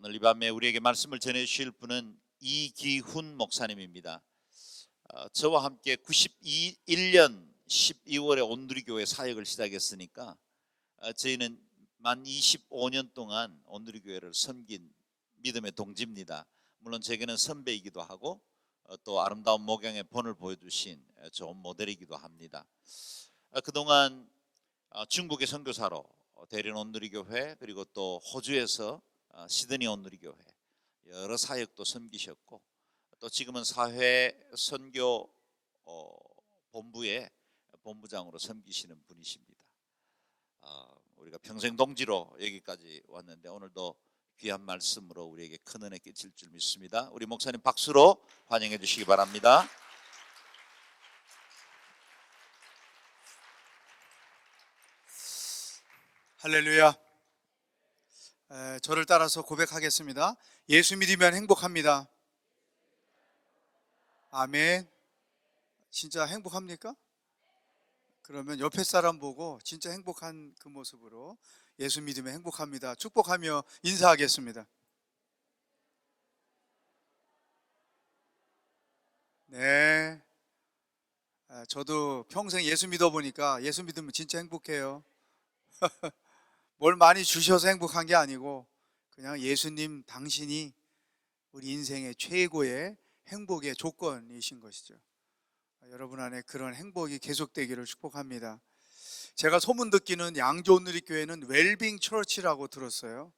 오늘 이 밤에 우리에게 말씀을 전해 주실 분은 이기훈 목사님입니다. 저와 함께 91년 12월에 온누리교회 사역을 시작했으니까 저희는 만 25년 동안 온누리교회를 섬긴 믿음의 동지입니다. 물론 제게는 선배이기도 하고 또 아름다운 목양의 본을 보여주신 좋은 모델이기도 합니다. 그동안 중국의 선교사로 대련 온누리교회, 그리고 또 호주에서 시드니 온누리교회 여러 사역도 섬기셨고, 또 지금은 사회 선교 본부의 본부장으로 섬기시는 분이십니다. 우리가 평생 동지로 여기까지 왔는데 오늘도 귀한 말씀으로 우리에게 큰 은혜 끼칠 줄 믿습니다. 우리 목사님 박수로 환영해 주시기 바랍니다. 할렐루야. 저를 따라서 고백하겠습니다. 예수 믿으면 행복합니다. 아멘. 진짜 행복합니까? 그러면 옆에 사람 보고 진짜 행복한 그 모습으로 예수 믿으면 행복합니다, 축복하며 인사하겠습니다. 네. 저도 평생 예수 믿어보니까 예수 믿으면 진짜 행복해요. 뭘 많이 주셔서 행복한 게 아니고 그냥 예수님 당신이 우리 인생의 최고의 행복의 조건이신 것이죠. 여러분 안에 그런 행복이 계속되기를 축복합니다. 제가 소문 듣기는 양주 온누리교회는 웰빙 처치라고 들었어요.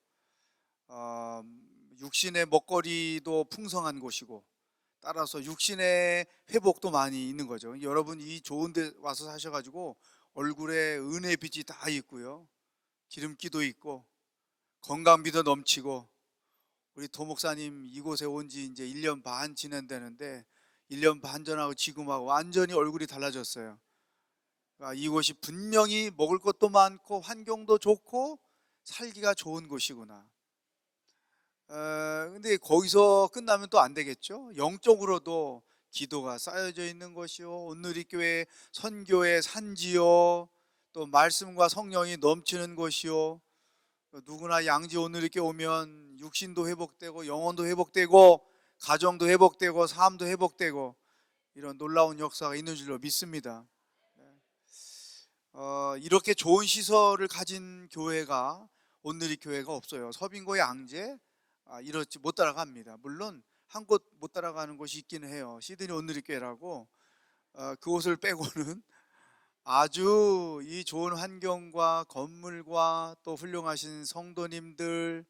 육신의 먹거리도 풍성한 곳이고 따라서 육신의 회복도 많이 있는 거죠. 여러분 이 좋은 데 와서 사셔가지고 얼굴에 은혜 빛이 다 있고요, 기름기도 있고 건강미도 넘치고, 우리 도목사님 이곳에 온 지 이제 1년 반 지낸다는데 1년 반 전하고 지금하고 완전히 얼굴이 달라졌어요. 이곳이 분명히 먹을 것도 많고 환경도 좋고 살기가 좋은 곳이구나. 근데 거기서 끝나면 또 안 되겠죠. 영적으로도 기도가 쌓여져 있는 것이요, 온누리교회 선교의 산지요, 또 말씀과 성령이 넘치는 곳이요, 누구나 양지 온누리교회 오면 육신도 회복되고 영혼도 회복되고 가정도 회복되고 삶도 회복되고 이런 놀라운 역사가 있는 줄로 믿습니다. 이렇게 좋은 시설을 가진 교회가 온누리교회가 없어요. 서빙고 양재 이렇지 못 따라갑니다. 물론 한 곳 못 따라가는 곳이 있기는 해요. 시드니 온누리교회라고. 그곳을 빼고는 아주 이 좋은 환경과 건물과 또 훌륭하신 성도님들,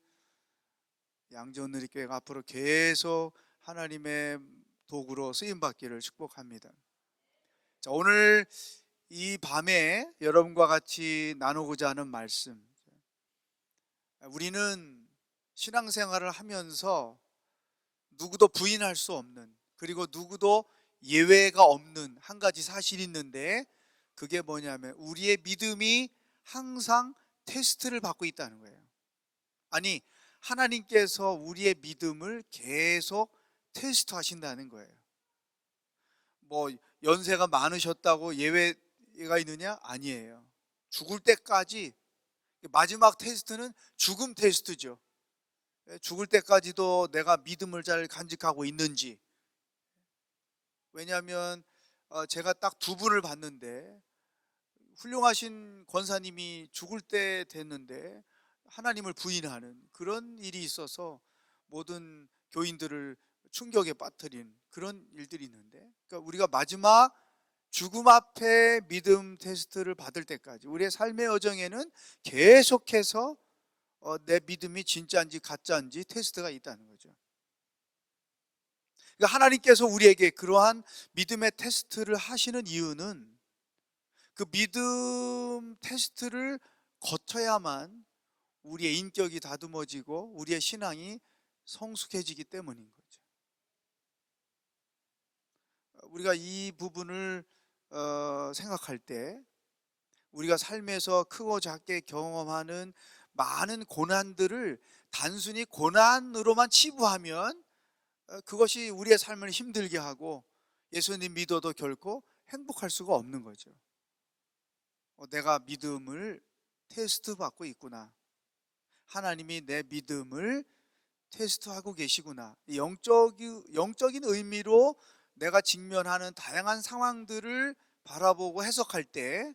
양재 온누리교회가 앞으로 계속 하나님의 도구로 쓰임받기를 축복합니다. 자, 오늘 이 밤에 여러분과 같이 나누고자 하는 말씀, 우리는 신앙생활을 하면서 누구도 부인할 수 없는, 그리고 누구도 예외가 없는 한 가지 사실이 있는데, 그게 뭐냐면 우리의 믿음이 항상 테스트를 받고 있다는 거예요. 아니, 하나님께서 우리의 믿음을 계속 테스트 하신다는 거예요. 뭐 연세가 많으셨다고 예외가 있느냐? 아니에요. 죽을 때까지, 마지막 테스트는 죽음 테스트죠. 죽을 때까지도 내가 믿음을 잘 간직하고 있는지. 왜냐하면 제가 딱 두 분을 봤는데, 훌륭하신 권사님이 죽을 때 됐는데 하나님을 부인하는 그런 일이 있어서 모든 교인들을 충격에 빠뜨린 그런 일들이 있는데, 그러니까 우리가 마지막 죽음 앞에 믿음 테스트를 받을 때까지 우리의 삶의 여정에는 계속해서 내 믿음이 진짜인지 가짜인지 테스트가 있다는 거죠. 그러니까 하나님께서 우리에게 그러한 믿음의 테스트를 하시는 이유는 그 믿음 테스트를 거쳐야만 우리의 인격이 다듬어지고 우리의 신앙이 성숙해지기 때문인 거죠. 우리가 이 부분을 생각할 때 우리가 삶에서 크고 작게 경험하는 많은 고난들을 단순히 고난으로만 치부하면 그것이 우리의 삶을 힘들게 하고 예수님 믿어도 결코 행복할 수가 없는 거죠. 내가 믿음을 테스트 받고 있구나, 하나님이 내 믿음을 테스트하고 계시구나. 영적인 의미로 내가 직면하는 다양한 상황들을 바라보고 해석할 때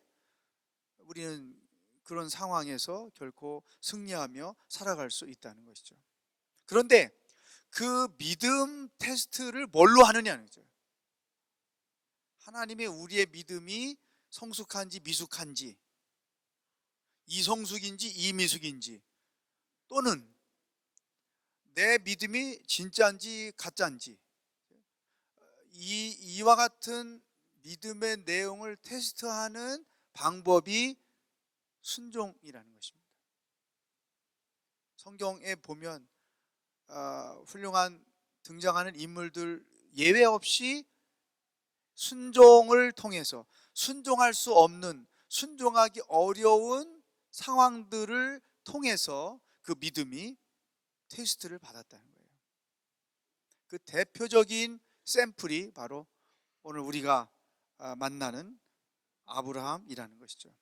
우리는 그런 상황에서 결코 승리하며 살아갈 수 있다는 것이죠. 그런데 그 믿음 테스트를 뭘로 하느냐는 거죠. 하나님의 우리의 믿음이 성숙한지 미숙한지, 이성숙인지 이미숙인지, 또는 내 믿음이 진짜인지 가짜인지, 이와 같은 믿음의 내용을 테스트하는 방법이 순종이라는 것입니다. 성경에 보면 훌륭한 등장하는 인물들 예외 없이 순종을 통해서 순종할 수 없는, 순종하기 어려운 상황들을 통해서 그 믿음이 테스트를 받았다는 거예요. 그 대표적인 샘플이 바로 오늘 우리가 만나는 아브라함이라는 것이죠.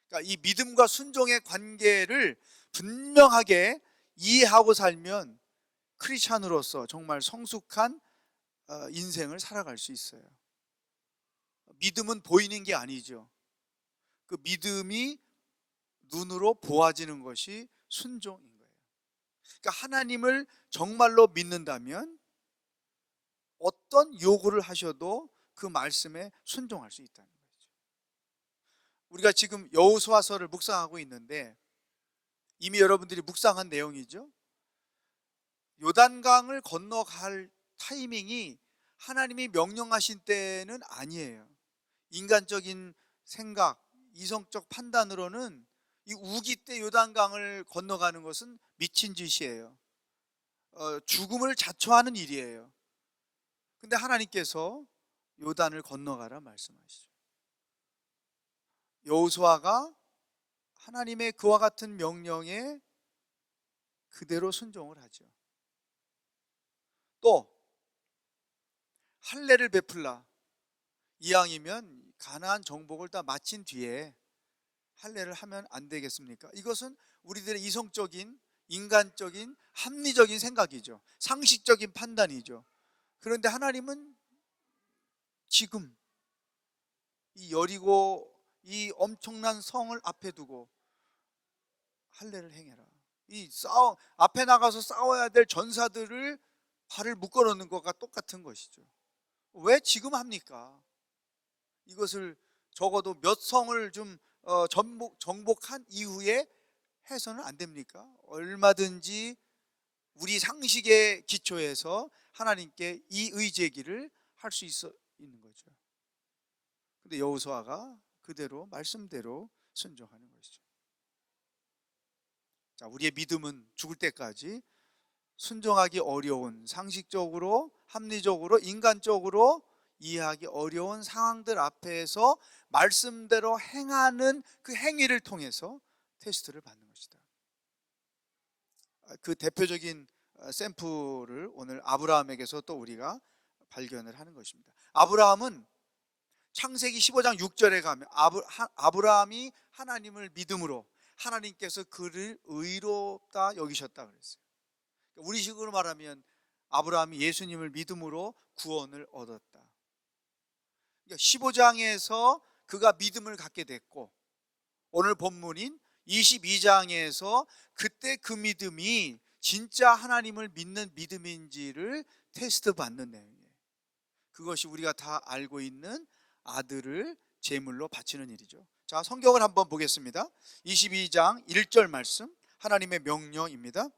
그러니까 이 믿음과 순종의 관계를 분명하게 이해하고 살면 크리스찬으로서 정말 성숙한 인생을 살아갈 수 있어요. 믿음은 보이는 게 아니죠. 그 믿음이 눈으로 보아지는 것이 순종인 거예요. 그러니까 하나님을 정말로 믿는다면 어떤 요구를 하셔도 그 말씀에 순종할 수 있다는 거죠. 우리가 지금 여호수아서를 묵상하고 있는데 이미 여러분들이 묵상한 내용이죠. 요단강을 건너갈 타이밍이 하나님이 명령하신 때는 아니에요. 인간적인 생각, 이성적 판단으로는 이 우기 때 요단강을 건너가는 것은 미친 짓이에요. 죽음을 자초하는 일이에요. 근데 하나님께서 요단을 건너가라 말씀하시죠. 여호수아가 하나님의 그와 같은 명령에 그대로 순종을 하죠. 또 할례를 베풀라. 이왕이면 가나안 정복을 다 마친 뒤에 할례를 하면 안 되겠습니까? 이것은 우리들의 이성적인, 인간적인, 합리적인 생각이죠. 상식적인 판단이죠. 그런데 하나님은 지금 이 여리고 이 엄청난 성을 앞에 두고 할례를 행해라. 앞에 나가서 싸워야 될 전사들을 발을 묶어 놓는 것과 똑같은 것이죠. 왜 지금 합니까? 이것을 적어도 몇 성을 좀 정복한 이후에 해서는 안 됩니까? 얼마든지 우리 상식의 기초에서 하나님께 이 의제기를 할 수 있는 거죠. 근데 여호수아가 그대로 말씀대로 순종하는 것이죠. 자, 우리의 믿음은 죽을 때까지 순종하기 어려운, 상식적으로, 합리적으로, 인간적으로 이해하기 어려운 상황들 앞에서 말씀대로 행하는 그 행위를 통해서 테스트를 받는 것이다. 그 대표적인 샘플을 오늘 아브라함에게서 또 우리가 발견을 하는 것입니다. 아브라함은 창세기 15장 6절에 가면 아브라함이 하나님을 믿음으로 하나님께서 그를 의롭다 여기셨다 그랬어요. 우리식으로 말하면 아브라함이 예수님을 믿음으로 구원을 얻었다. 15장에서 그가 믿음을 갖게 됐고, 오늘 본문인 22장에서 그때 그 믿음이 진짜 하나님을 믿는 믿음인지를 테스트 받는 내용이에요. 그것이 우리가 다 알고 있는 아들을 제물로 바치는 일이죠. 자, 성경을 한번 보겠습니다. 22장 1절 말씀, 하나님의 명령입니다.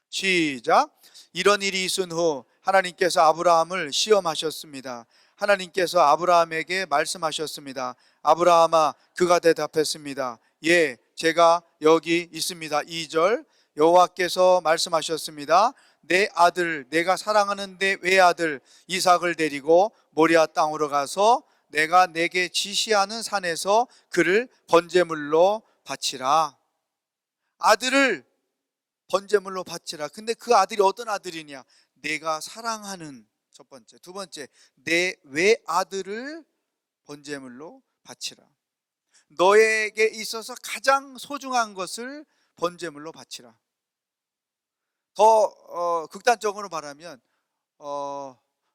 시작. 이런 일이 있은 후 하나님께서 아브라함을 시험하셨습니다. 하나님께서 아브라함에게 말씀하셨습니다. 아브라함아, 그가 대답했습니다. 예, 제가 여기 있습니다. 2절, 여호와께서 말씀하셨습니다. 내 아들, 내가 사랑하는 내 외아들 이삭을 데리고 모리아 땅으로 가서 내가 내게 지시하는 산에서 그를 번제물로 바치라. 아들을 번제물로 바치라. 근데 그 아들이 어떤 아들이냐? 내가 사랑하는, 첫 번째. 두 번째, 내 외아들을 번제물로 바치라. 너에게 있어서 가장 소중한 것을 번제물로 바치라. 더 극단적으로 말하면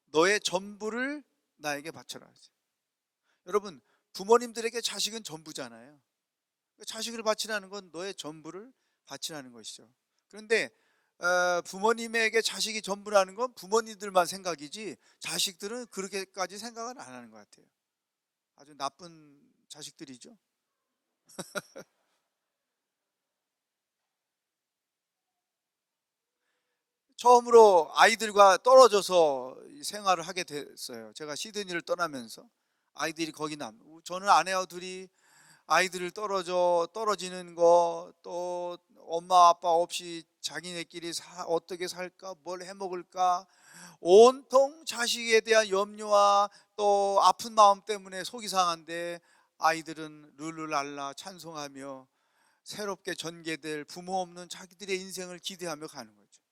너의 전부를 나에게 바쳐라. 여러분, 부모님들에게 자식은 전부잖아요. 자식을 바치라는 건 너의 전부를 바치라는 것이죠. 그런데 부모님에게 자식이 전부라는 건 부모님들만 생각이지 자식들은 그렇게까지 생각은 안 하는 것 같아요. 아주 나쁜 자식들이죠. 처음으로 아이들과 떨어져서 생활을 하게 됐어요. 제가 시드니를 떠나면서 아이들이 거기 저는 아내와 둘이 아이들을 떨어지는 거, 또 엄마 아빠 없이 자기네끼리 어떻게 살까, 뭘 해 먹을까, 온통 자식에 대한 염려와 또 아픈 마음 때문에 속이 상한데, 아이들은 룰루랄라 찬송하며 새롭게 전개될 부모 없는 자기들의 인생을 기대하며 가는 거죠.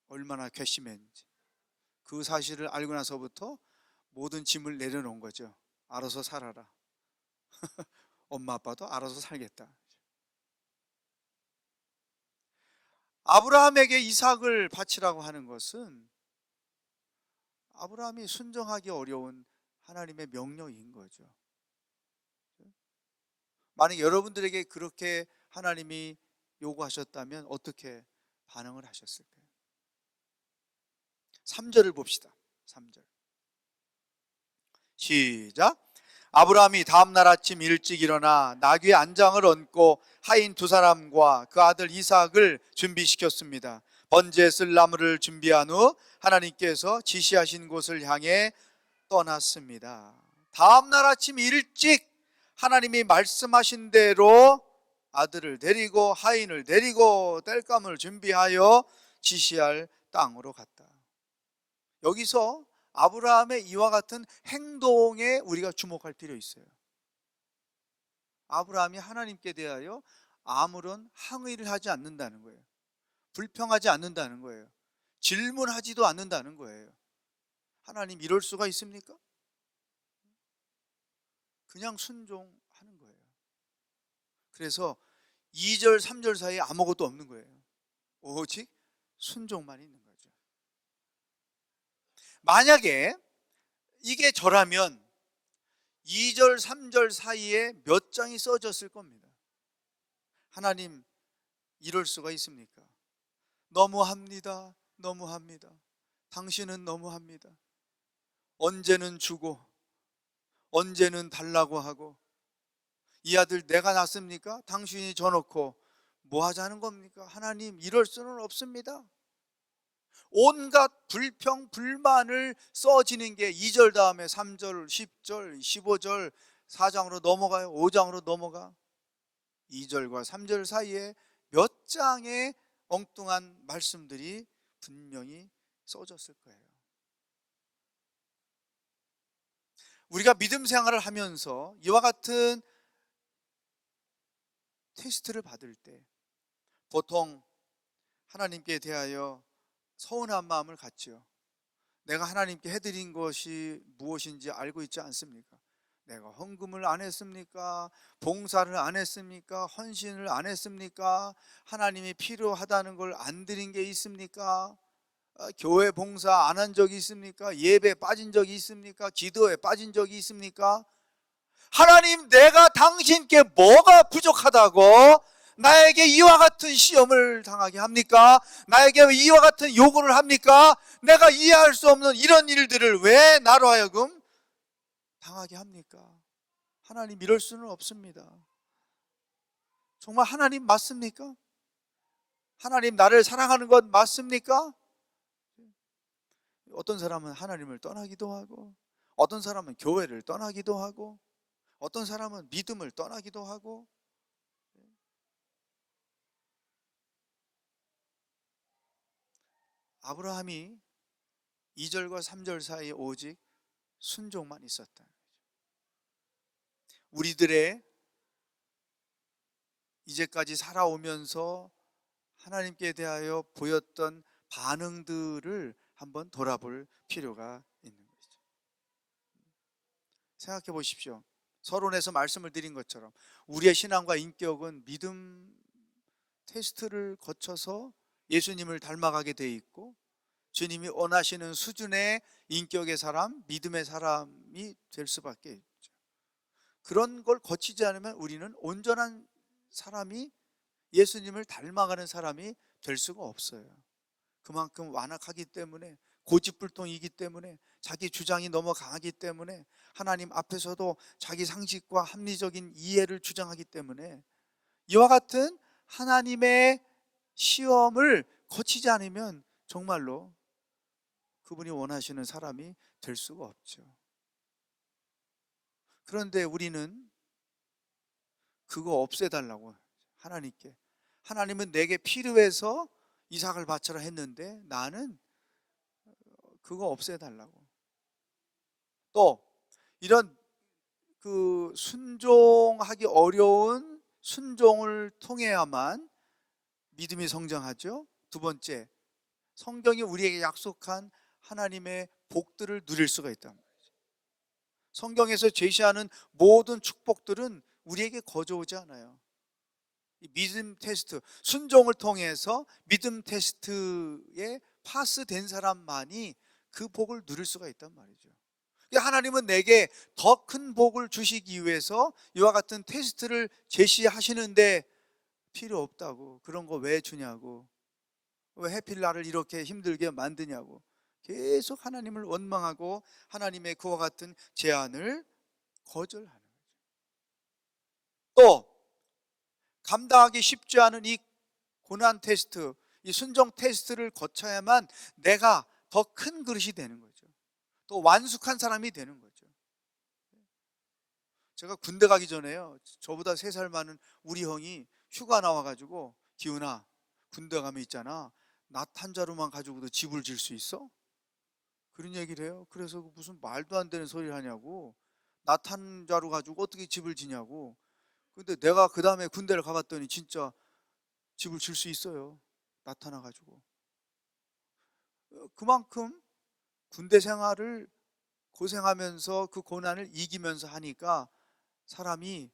얼마나 괘씸했는지. 그 사실을 알고 나서부터 모든 짐을 내려놓은 거죠. 알아서 살아라. 엄마 아빠도 알아서 살겠다. 아브라함에게 이삭을 바치라고 하는 것은 아브라함이 순종하기 어려운 하나님의 명령인 거죠. 만약 여러분들에게 그렇게 하나님이 요구하셨다면 어떻게 반응을 하셨을까요? 3절을 봅시다. 3절 시작. 아브라함이 다음날 아침 일찍 일어나 나귀의 안장을 얹고 하인 두 사람과 그 아들 이삭을 준비시켰습니다. 번제에 쓸 나무를 준비한 후 하나님께서 지시하신 곳을 향해 떠났습니다. 다음날 아침 일찍 하나님이 말씀하신 대로 아들을 데리고 하인을 데리고 땔감을 준비하여 지시할 땅으로 갔다. 여기서 아브라함의 이와 같은 행동에 우리가 주목할 필요 있어요. 아브라함이 하나님께 대하여 아무런 항의를 하지 않는다는 거예요. 불평하지 않는다는 거예요. 질문하지도 않는다는 거예요. 하나님 이럴 수가 있습니까? 그냥 순종하는 거예요. 그래서 2절 3절 사이에 아무것도 없는 거예요. 오직 순종만 있는 거죠. 만약에 이게 저라면 2절 3절 사이에 몇 장이 써졌을 겁니다. 하나님 이럴 수가 있습니까? 너무합니다. 너무합니다. 당신은 너무합니다. 언제는 주고 언제는 달라고 하고, 이 아들 내가 낳습니까? 당신이 져놓고 뭐 하자는 겁니까? 하나님 이럴 수는 없습니다. 온갖 불평 불만을 써지는 게 2절 다음에 3절 10절 15절 4장으로 넘어가요. 5장으로 넘어가. 2절과 3절 사이에 몇 장의 엉뚱한 말씀들이 분명히 써졌을 거예요. 우리가 믿음 생활을 하면서 이와 같은 테스트를 받을 때 보통 하나님께 대하여 서운한 마음을 갖지요. 내가 하나님께 해드린 것이 무엇인지 알고 있지 않습니까? 내가 헌금을 안 했습니까? 봉사를 안 했습니까? 헌신을 안 했습니까? 하나님이 필요하다는 걸 안 드린 게 있습니까? 교회 봉사 안 한 적이 있습니까? 예배 빠진 적이 있습니까? 기도에 빠진 적이 있습니까? 하나님, 내가 당신께 뭐가 부족하다고 나에게 이와 같은 시험을 당하게 합니까? 나에게 이와 같은 요구를 합니까? 내가 이해할 수 없는 이런 일들을 왜 나로 하여금 당하게 합니까? 하나님 이럴 수는 없습니다. 정말 하나님 맞습니까? 하나님 나를 사랑하는 것 맞습니까? 어떤 사람은 하나님을 떠나기도 하고, 어떤 사람은 교회를 떠나기도 하고, 어떤 사람은 믿음을 떠나기도 하고. 아브라함이 2절과 3절 사이에 오직 순종만 있었다. 우리들의 이제까지 살아오면서 하나님께 대하여 보였던 반응들을 한번 돌아볼 필요가 있는 것이죠. 생각해 보십시오. 서론에서 말씀을 드린 것처럼 우리의 신앙과 인격은 믿음 테스트를 거쳐서 예수님을 닮아가게 돼 있고 주님이 원하시는 수준의 인격의 사람, 믿음의 사람이 될 수밖에 없죠. 그런 걸 거치지 않으면 우리는 온전한 사람이, 예수님을 닮아가는 사람이 될 수가 없어요. 그만큼 완악하기 때문에, 고집불통이기 때문에, 자기 주장이 너무 강하기 때문에, 하나님 앞에서도 자기 상식과 합리적인 이해를 주장하기 때문에 이와 같은 하나님의 시험을 거치지 않으면 정말로 그분이 원하시는 사람이 될 수가 없죠. 그런데 우리는 그거 없애달라고 하나님께, 하나님은 내게 필요해서 이삭을 바쳐라 했는데 나는 그거 없애달라고. 또 이런 순종하기 어려운 순종을 통해야만 믿음이 성장하죠. 두 번째, 성경이 우리에게 약속한 하나님의 복들을 누릴 수가 있다. 성경에서 제시하는 모든 축복들은 우리에게 거저오지 않아요. 이 믿음 테스트, 순종을 통해서 믿음 테스트에 파스된 사람만이 그 복을 누릴 수가 있단 말이죠. 하나님은 내게 더 큰 복을 주시기 위해서 이와 같은 테스트를 제시하시는데 필요 없다고, 그런 거 왜 주냐고, 왜 하필 나를 이렇게 힘들게 만드냐고 계속 하나님을 원망하고 하나님의 그와 같은 제안을 거절하는 거죠. 또 감당하기 쉽지 않은 이 고난 테스트, 이 순종 테스트를 거쳐야만 내가 더 큰 그릇이 되는 거죠. 또 완숙한 사람이 되는 거죠. 제가 군대 가기 전에요, 저보다 3살 많은 우리 형이 휴가 나와가지고, 기훈아, 군대 가면 있잖아, 낫 한 자루만 가지고도 집을 질 수 있어? 그런 얘기를 해요. 그래서 무슨 말도 안 되는 소리를 하냐고, 낫 한 자루 가지고 어떻게 집을 지냐고. 근데 내가 그 다음에 군대를 가봤더니 진짜 집을 질 수 있어요. 나타나가지고. 그만큼 군대 생활을 고생하면서 그 고난을 이기면서 하니까 사람이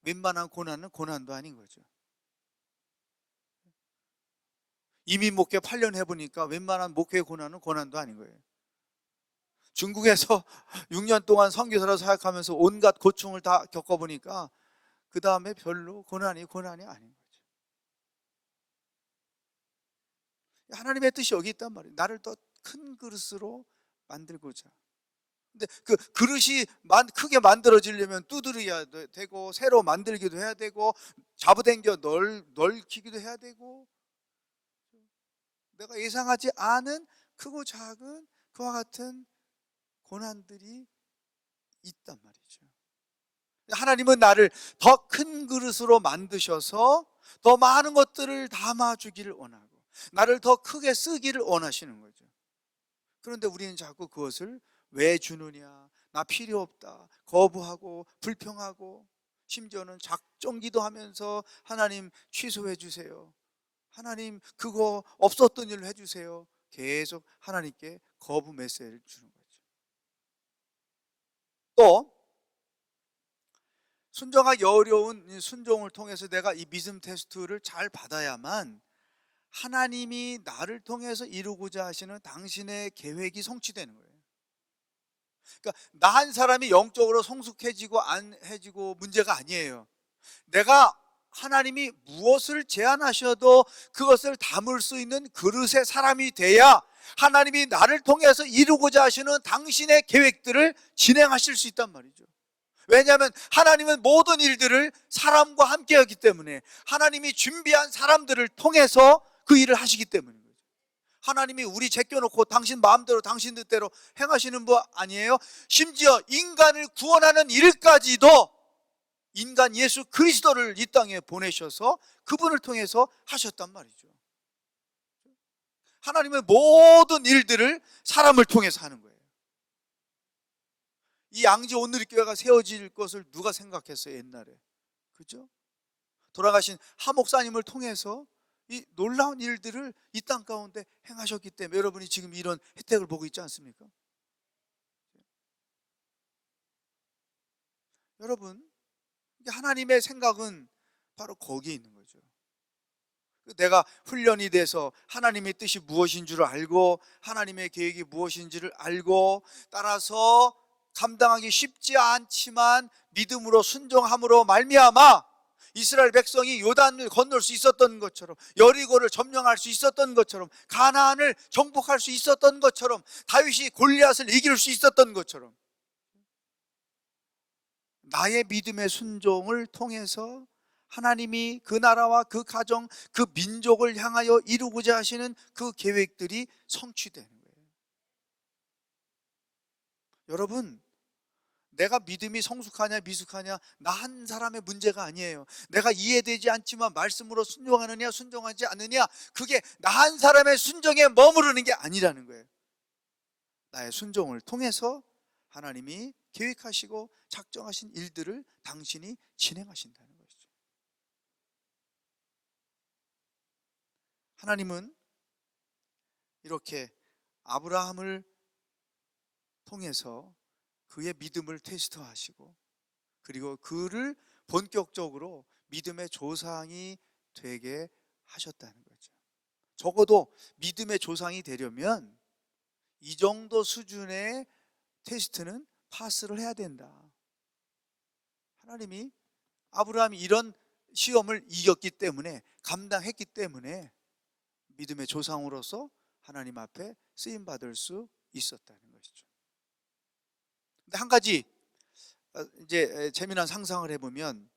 웬만한 고난은 고난도 아닌 거죠. 이민 목회 8년 해보니까 웬만한 목회의 고난은 고난도 아닌 거예요. 중국에서 6년 동안 선교사로 사역하면서 온갖 고충을 다 겪어보니까 그 다음에 별로 고난이 아닌 거죠. 하나님의 뜻이 여기 있단 말이에요. 나를 더 큰 그릇으로 만들고자. 근데 그 그릇이 크게 만들어지려면 두드려야 되고, 새로 만들기도 해야 되고, 잡아당겨 넓히기도 해야 되고, 내가 예상하지 않은 크고 작은 그와 같은 고난들이 있단 말이죠. 하나님은 나를 더 큰 그릇으로 만드셔서 더 많은 것들을 담아주기를 원하고, 나를 더 크게 쓰기를 원하시는 거죠. 그런데 우리는 자꾸 그것을 왜 주느냐, 나 필요 없다, 거부하고 불평하고, 심지어는 작정기도 하면서 하나님 취소해 주세요, 하나님 그거 없었던 일로 해주세요, 계속 하나님께 거부 메시지를 주는 거죠. 또 순종하기 어려운 순종을 통해서 내가 이 믿음 테스트를 잘 받아야만 하나님이 나를 통해서 이루고자 하시는 당신의 계획이 성취되는 거예요. 그러니까 나 한 사람이 영적으로 성숙해지고 안 해지고 문제가 아니에요. 내가 하나님이 무엇을 제안하셔도 그것을 담을 수 있는 그릇의 사람이 돼야 하나님이 나를 통해서 이루고자 하시는 당신의 계획들을 진행하실 수 있단 말이죠. 왜냐하면 하나님은 모든 일들을 사람과 함께 하기 때문에, 하나님이 준비한 사람들을 통해서 그 일을 하시기 때문인 거죠. 하나님이 우리 제껴놓고 당신 마음대로 당신 뜻대로 행하시는 분 아니에요. 심지어 인간을 구원하는 일까지도 인간 예수 그리스도를 이 땅에 보내셔서 그분을 통해서 하셨단 말이죠. 하나님은 모든 일들을 사람을 통해서 하는 거예요. 이 양지 온누리교회가 세워질 것을 누가 생각했어요, 옛날에? 그죠? 돌아가신 하 목사님을 통해서 이 놀라운 일들을 이 땅 가운데 행하셨기 때문에 여러분이 지금 이런 혜택을 보고 있지 않습니까? 여러분, 하나님의 생각은 바로 거기에 있는 거죠. 내가 훈련이 돼서 하나님의 뜻이 무엇인 줄 알고 하나님의 계획이 무엇인지를 알고 따라서 감당하기 쉽지 않지만 믿음으로 순종함으로 말미암아 이스라엘 백성이 요단을 건널 수 있었던 것처럼, 여리고를 점령할 수 있었던 것처럼, 가나안을 정복할 수 있었던 것처럼, 다윗이 골리앗을 이길 수 있었던 것처럼, 나의 믿음의 순종을 통해서 하나님이 그 나라와 그 가정, 그 민족을 향하여 이루고자 하시는 그 계획들이 성취되는 거예요. 여러분, 내가 믿음이 성숙하냐 미숙하냐 나 한 사람의 문제가 아니에요. 내가 이해되지 않지만 말씀으로 순종하느냐 순종하지 않느냐, 그게 나 한 사람의 순종에 머무르는 게 아니라는 거예요. 나의 순종을 통해서 하나님이 계획하시고 작정하신 일들을 당신이 진행하신다는 것이죠. 하나님은 이렇게 아브라함을 통해서 그의 믿음을 테스트하시고, 그리고 그를 본격적으로 믿음의 조상이 되게 하셨다는 거죠. 적어도 믿음의 조상이 되려면 이 정도 수준의 테스트는 파스를 해야 된다. 하나님이 아브라함이 이런 시험을 이겼기 때문에, 감당했기 때문에 믿음의 조상으로서 하나님 앞에 쓰임 받을 수 있었다는 것이죠. 근데 한 가지 이제 재미난 상상을 해보면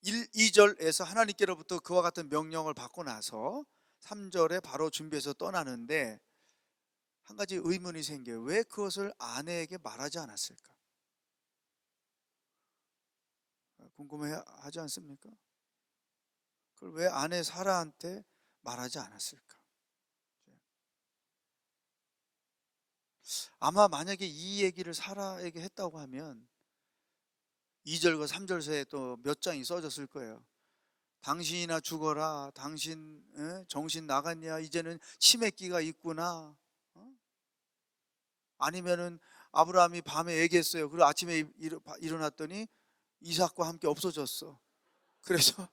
1, 2절에서 하나님께로부터 그와 같은 명령을 받고 나서 3절에 바로 준비해서 떠나는데 한 가지 의문이 생겨요. 왜 그것을 아내에게 말하지 않았을까? 궁금해하지 않습니까? 그걸 왜 아내 사라한테 말하지 않았을까? 아마 만약에 이 얘기를 사라에게 했다고 하면 2절과 3절 사이에 또 몇 장이 써졌을 거예요. 당신이나 죽어라. 당신 정신 나갔냐? 이제는 치매기가 있구나. 아니면은 아브라함이 밤에 얘기했어요. 그리고 아침에 일어났더니 이삭과 함께 없어졌어. 그래서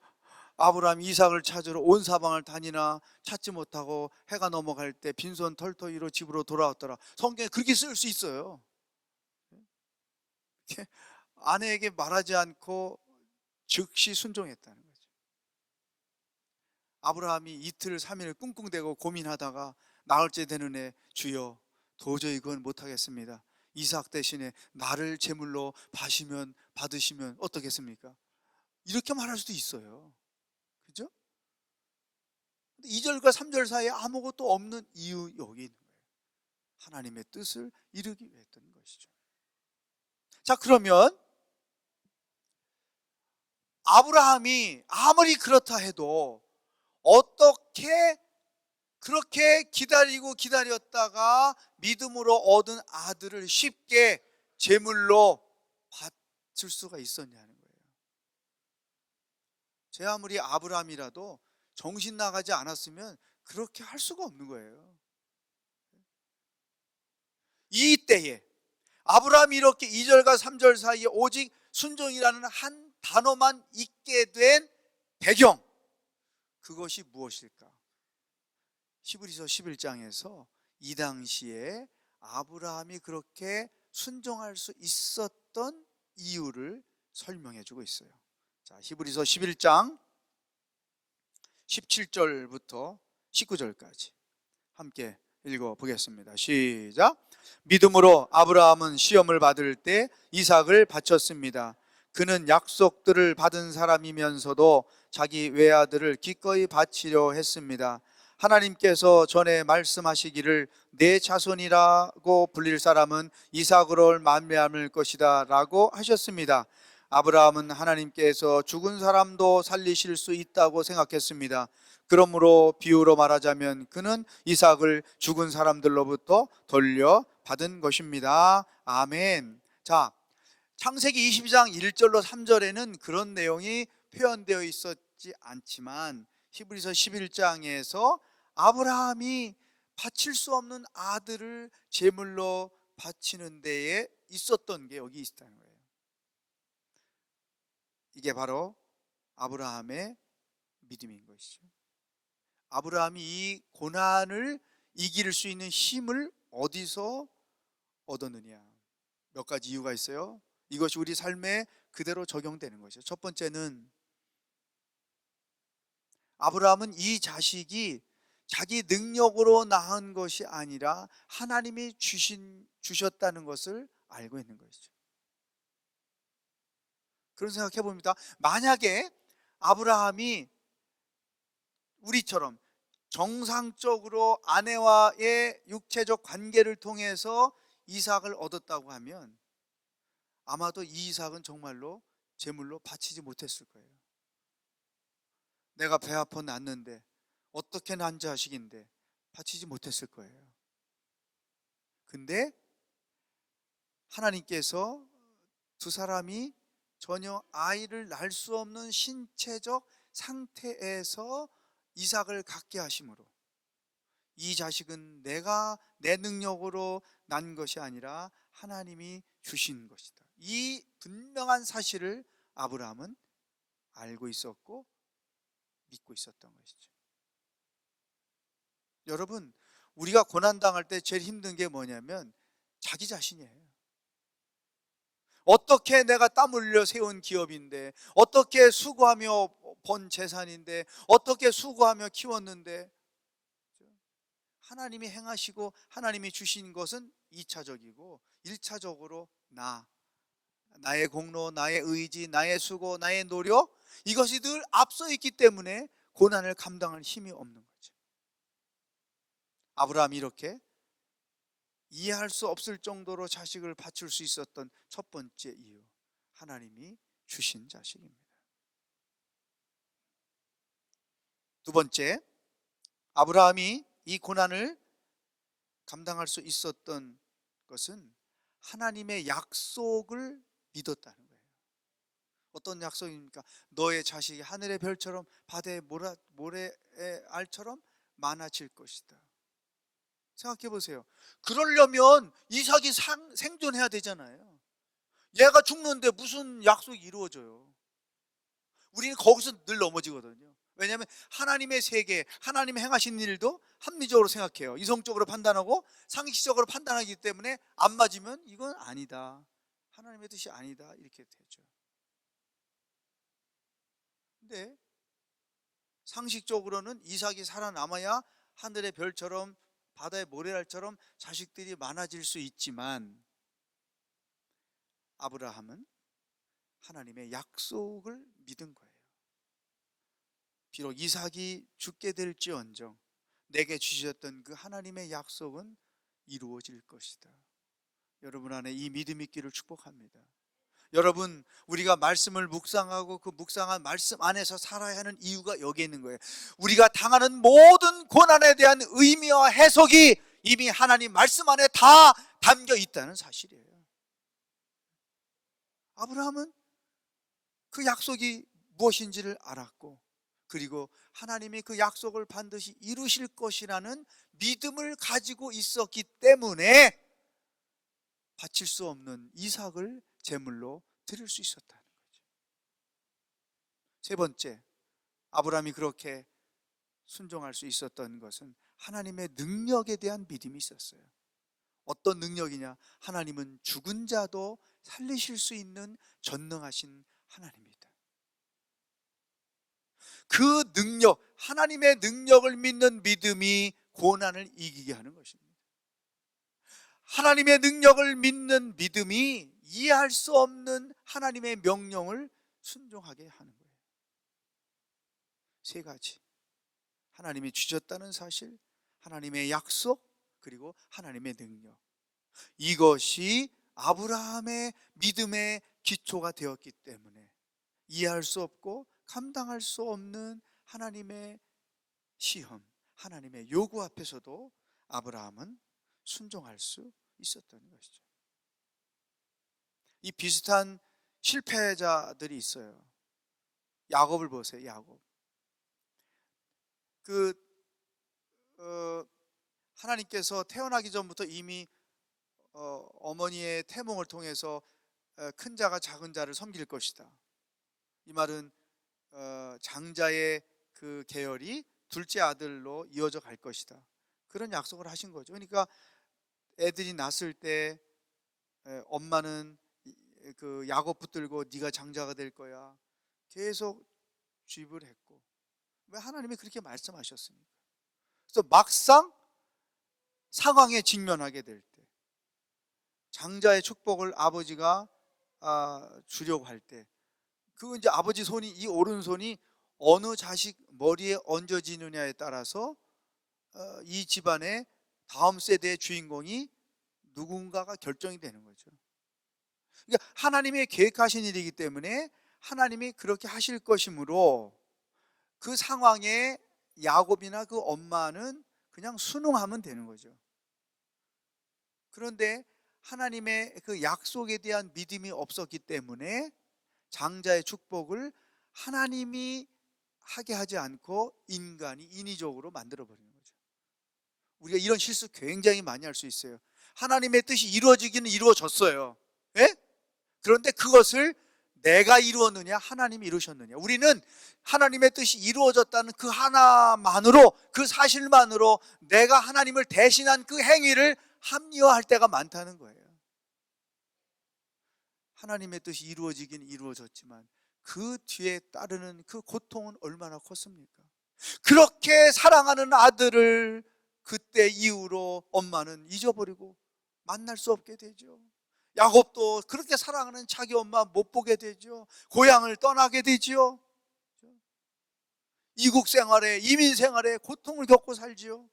아브라함이 이삭을 찾으러 온 사방을 다니나 찾지 못하고 해가 넘어갈 때 빈손 털터기로 집으로 돌아왔더라. 성경에 그렇게 쓸 수 있어요. 아내에게 말하지 않고 즉시 순종했다는 거죠. 아브라함이 이틀 3일 꿍꿍대고 고민하다가 나흘째 되는 해, 주여 도저히 그건 못하겠습니다. 이삭 대신에 나를 제물로 받으시면 어떻겠습니까? 이렇게 말할 수도 있어요. 그죠? 2절과 3절 사이에 아무것도 없는 이유, 여기 있는 거예요. 하나님의 뜻을 이루기 위해 했던 것이죠. 자, 그러면 아브라함이 아무리 그렇다 해도 어떻게 그렇게 기다리고 기다렸다가 믿음으로 얻은 아들을 쉽게 제물로 바칠 수가 있었냐는 거예요. 제 아무리 아브라함이라도 정신 나가지 않았으면 그렇게 할 수가 없는 거예요. 이때에 아브라함이 이렇게 2절과 3절 사이에 오직 순종이라는 한 단어만 있게 된 배경, 그것이 무엇일까? 히브리서 11장에서 이 당시에 아브라함이 그렇게 순종할 수 있었던 이유를 설명해 주고 있어요. 자, 히브리서 11장 17절부터 19절까지 함께 읽어 보겠습니다. 시작. 믿음으로 아브라함은 시험을 받을 때 이삭을 바쳤습니다. 그는 약속들을 받은 사람이면서도 자기 외아들을 기꺼이 바치려 했습니다. 하나님께서 전에 말씀하시기를 내 자손이라고 불릴 사람은 이삭으로 말미암을 것이다 라고 하셨습니다. 아브라함은 하나님께서 죽은 사람도 살리실 수 있다고 생각했습니다. 그러므로 비유로 말하자면 그는 이삭을 죽은 사람들로부터 돌려받은 것입니다. 아멘. 자, 창세기 22장 1절로 3절에는 그런 내용이 표현되어 있었지 않지만 히브리서 11장에서 아브라함이 바칠 수 없는 아들을 제물로 바치는 데에 있었던 게 여기 있다는 거예요. 이게 바로 아브라함의 믿음인 것이죠. 아브라함이 이 고난을 이길 수 있는 힘을 어디서 얻었느냐? 몇 가지 이유가 있어요. 이것이 우리 삶에 그대로 적용되는 것이죠. 첫 번째는 아브라함은 이 자식이 자기 능력으로 낳은 것이 아니라 하나님이 주셨다는 것을 알고 있는 것이죠. 그런 생각해 봅니다. 만약에 아브라함이 우리처럼 정상적으로 아내와의 육체적 관계를 통해서 이삭을 얻었다고 하면 아마도 이 이삭은 정말로 제물로 바치지 못했을 거예요. 내가 배 아파 낳는데 어떻게 난 자식인데 바치지 못했을 거예요. 근데 하나님께서 두 사람이 전혀 아이를 낳을 수 없는 신체적 상태에서 이삭을 갖게 하심으로 이 자식은 내가 내 능력으로 난 것이 아니라 하나님이 주신 것이다. 이 분명한 사실을 아브라함은 알고 있었고 믿고 있었던 것이죠. 여러분, 우리가 고난당할 때 제일 힘든 게 뭐냐면 자기 자신이에요. 어떻게 내가 땀 흘려 세운 기업인데, 어떻게 수고하며 번 재산인데, 어떻게 수고하며 키웠는데, 하나님이 행하시고 하나님이 주신 것은 2차적이고 1차적으로 나의 공로, 나의 의지, 나의 수고, 나의 노력, 이것이 늘 앞서 있기 때문에 고난을 감당할 힘이 없는 거죠. 아브라함이 이렇게 이해할 수 없을 정도로 자식을 바칠 수 있었던 첫 번째 이유, 하나님이 주신 자식입니다. 두 번째, 아브라함이 이 고난을 감당할 수 있었던 것은 하나님의 약속을 믿었다는 거예요. 어떤 약속입니까? 너의 자식이 하늘의 별처럼 바다의 모래의 알처럼 많아질 것이다. 생각해 보세요. 그러려면 이삭이 생존해야 되잖아요. 얘가 죽는데 무슨 약속이 이루어져요? 우리는 거기서 늘 넘어지거든요. 왜냐하면 하나님의 세계, 하나님 행하신 일도 합리적으로 생각해요. 이성적으로 판단하고 상식적으로 판단하기 때문에 안 맞으면 이건 아니다, 하나님의 뜻이 아니다, 이렇게 되죠. 근데 상식적으로는 이삭이 살아남아야 하늘의 별처럼 바다의 모래알처럼 자식들이 많아질 수 있지만 아브라함은 하나님의 약속을 믿은 거예요. 비록 이삭이 죽게 될지언정 내게 주셨던 그 하나님의 약속은 이루어질 것이다. 여러분 안에 이 믿음이 있기를 축복합니다. 여러분, 우리가 말씀을 묵상하고 그 묵상한 말씀 안에서 살아야 하는 이유가 여기에 있는 거예요. 우리가 당하는 모든 고난에 대한 의미와 해석이 이미 하나님 말씀 안에 다 담겨 있다는 사실이에요. 아브라함은 그 약속이 무엇인지를 알았고, 그리고 하나님이 그 약속을 반드시 이루실 것이라는 믿음을 가지고 있었기 때문에 바칠 수 없는 이삭을 제물로 드릴 수 있었다는 거죠. 세 번째, 아브라함이 그렇게 순종할 수 있었던 것은 하나님의 능력에 대한 믿음이 있었어요. 어떤 능력이냐? 하나님은 죽은 자도 살리실 수 있는 전능하신 하나님입니다. 그 능력, 하나님의 능력을 믿는 믿음이 고난을 이기게 하는 것입니다. 하나님의 능력을 믿는 믿음이 이해할 수 없는 하나님의 명령을 순종하게 하는 거예요. 세 가지. 하나님이 주셨다는 사실, 하나님의 약속, 그리고 하나님의 능력. 이것이 아브라함의 믿음의 기초가 되었기 때문에 이해할 수 없고 감당할 수 없는 하나님의 시험, 하나님의 요구 앞에서도 아브라함은 순종할 수 있었던 것이죠. 이 비슷한 실패자들이 있어요. 야곱을 보세요. 야곱. 하나님께서 태어나기 전부터 이미 어머니의 태몽을 통해서 큰 자가 작은 자를 섬길 것이다. 이 말은 장자의 그 계열이 둘째 아들로 이어져 갈 것이다. 그런 약속을 하신 거죠. 그러니까 애들이 낳았을 때 엄마는 그 야곱 붙들고 네가 장자가 될 거야. 계속 주입을 했고, 왜 하나님이 그렇게 말씀하셨습니까? 그래서 막상 상황에 직면하게 될 때, 장자의 축복을 아버지가 주려고 할 때, 그 이제 아버지 손이, 이 오른손이 어느 자식 머리에 얹어지느냐에 따라서 이 집안의 다음 세대의 주인공이 누군가가 결정이 되는 거죠. 그러니까 하나님의 계획하신 일이기 때문에 하나님이 그렇게 하실 것이므로 그 상황에 야곱이나 그 엄마는 그냥 순응하면 되는 거죠. 그런데 하나님의 그 약속에 대한 믿음이 없었기 때문에 장자의 축복을 하나님이 하게 하지 않고 인간이 인위적으로 만들어 버리는 거죠. 우리가 이런 실수 굉장히 많이 할 수 있어요. 하나님의 뜻이 이루어지기는 이루어졌어요. 예? 그런데 그것을 내가 이루었느냐, 하나님이 이루셨느냐. 우리는 하나님의 뜻이 이루어졌다는 그 하나만으로, 그 사실만으로 내가 하나님을 대신한 그 행위를 합리화할 때가 많다는 거예요. 하나님의 뜻이 이루어지긴 이루어졌지만 그 뒤에 따르는 그 고통은 얼마나 컸습니까? 그렇게 사랑하는 아들을 그때 이후로 엄마는 잊어버리고 만날 수 없게 되죠. 야곱도 그렇게 사랑하는 자기 엄마 못 보게 되죠. 고향을 떠나게 되죠. 이국 생활에, 이민 생활에 고통을 겪고 살지요.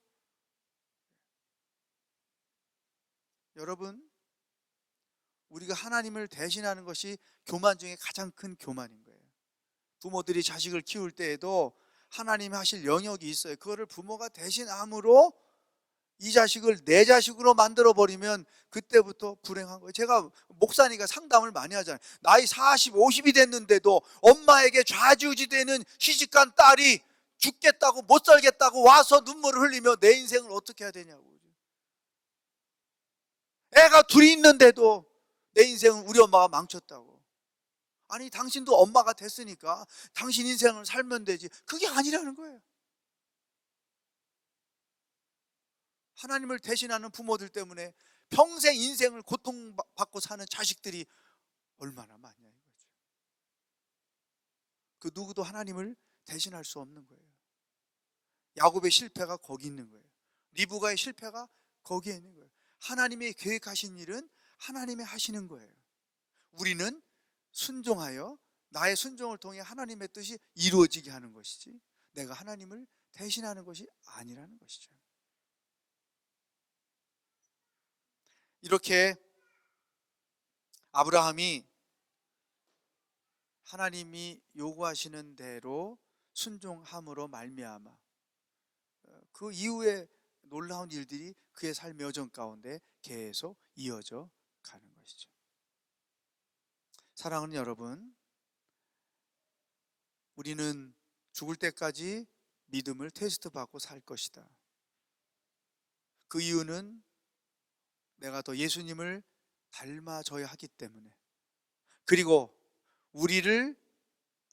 여러분, 우리가 하나님을 대신하는 것이 교만 중에 가장 큰 교만인 거예요. 부모들이 자식을 키울 때에도 하나님이 하실 영역이 있어요. 그거를 부모가 대신함으로 이 자식을 내 자식으로 만들어 버리면 그때부터 불행한 거예요. 제가 목사니까 상담을 많이 하잖아요. 나이 40, 50이 됐는데도 엄마에게 좌지우지되는 시집간 딸이 죽겠다고, 못 살겠다고 와서 눈물을 흘리며 내 인생을 어떻게 해야 되냐고. 애가 둘이 있는데도 내 인생은 우리 엄마가 망쳤다고. 아니, 당신도 엄마가 됐으니까 당신 인생을 살면 되지. 그게 아니라는 거예요. 하나님을 대신하는 부모들 때문에 평생 인생을 고통받고 사는 자식들이 얼마나 많냐 이거죠. 그 누구도 하나님을 대신할 수 없는 거예요. 야곱의 실패가 거기 있는 거예요. 리브가의 실패가 거기에 있는 거예요. 하나님이 계획하신 일은 하나님이 하시는 거예요. 우리는 순종하여 나의 순종을 통해 하나님의 뜻이 이루어지게 하는 것이지 내가 하나님을 대신하는 것이 아니라는 것이죠. 이렇게 아브라함이 하나님이 요구하시는 대로 순종함으로 말미암아 그 이후에 놀라운 일들이 그의 삶의 여정 가운데 계속 이어져 가는 것이죠. 사랑하는 여러분, 우리는 죽을 때까지 믿음을 테스트 받고 살 것이다. 그 이유는 내가 더 예수님을 닮아져야 하기 때문에, 그리고 우리를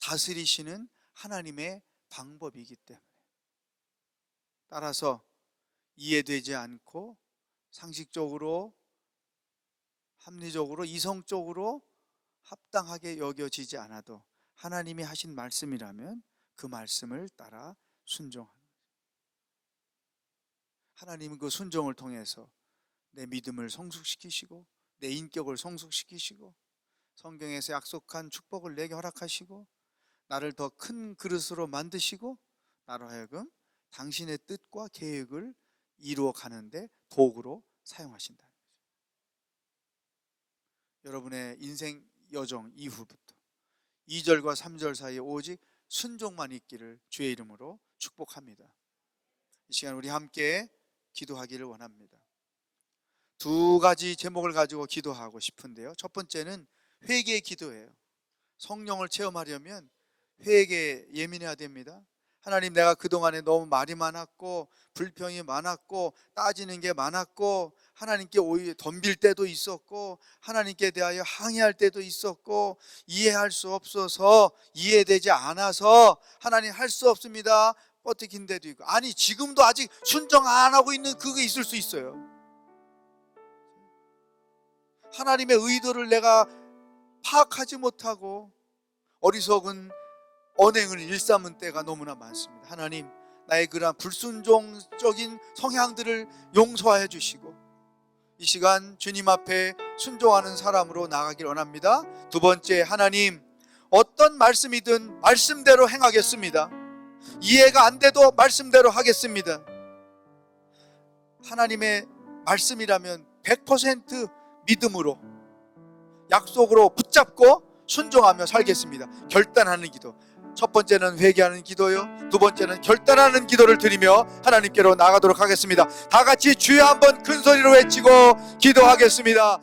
다스리시는 하나님의 방법이기 때문에, 따라서 이해되지 않고 상식적으로, 합리적으로, 이성적으로 합당하게 여겨지지 않아도 하나님이 하신 말씀이라면 그 말씀을 따라 순종하는 거예요. 하나님은 그 순종을 통해서 내 믿음을 성숙시키시고 내 인격을 성숙시키시고 성경에서 약속한 축복을 내게 허락하시고 나를 더 큰 그릇으로 만드시고 나로 하여금 당신의 뜻과 계획을 이루어 가는데 도구로 사용하신다는 거죠. 여러분의 인생 여정 이후부터 2절과 3절 사이에 오직 순종만 있기를 주의 이름으로 축복합니다. 이 시간 우리 함께 기도하기를 원합니다. 두 가지 제목을 가지고 기도하고 싶은데요. 첫 번째는 회개의 기도예요. 성령을 체험하려면 회개에 예민해야 됩니다. 하나님, 내가 그동안에 너무 말이 많았고 불평이 많았고 따지는 게 많았고 하나님께 오히려 덤빌 때도 있었고 하나님께 대하여 항의할 때도 있었고 이해할 수 없어서, 이해되지 않아서 하나님 할 수 없습니다 뻗어긴 데도 있고, 아니 지금도 아직 순종 안 하고 있는 그게 있을 수 있어요. 하나님의 의도를 내가 파악하지 못하고 어리석은 언행을 일삼은 때가 너무나 많습니다. 하나님, 나의 그러한 불순종적인 성향들을 용서하여 주시고 이 시간 주님 앞에 순종하는 사람으로 나가길 원합니다. 두 번째, 하나님, 어떤 말씀이든 말씀대로 행하겠습니다. 이해가 안 돼도 말씀대로 하겠습니다. 하나님의 말씀이라면 100% 믿음으로, 약속으로 붙잡고 순종하며 살겠습니다. 결단하는 기도. 첫 번째는 회개하는 기도요, 두 번째는 결단하는 기도를 드리며 하나님께로 나가도록 하겠습니다. 다 같이 주여 한번 큰 소리로 외치고 기도하겠습니다.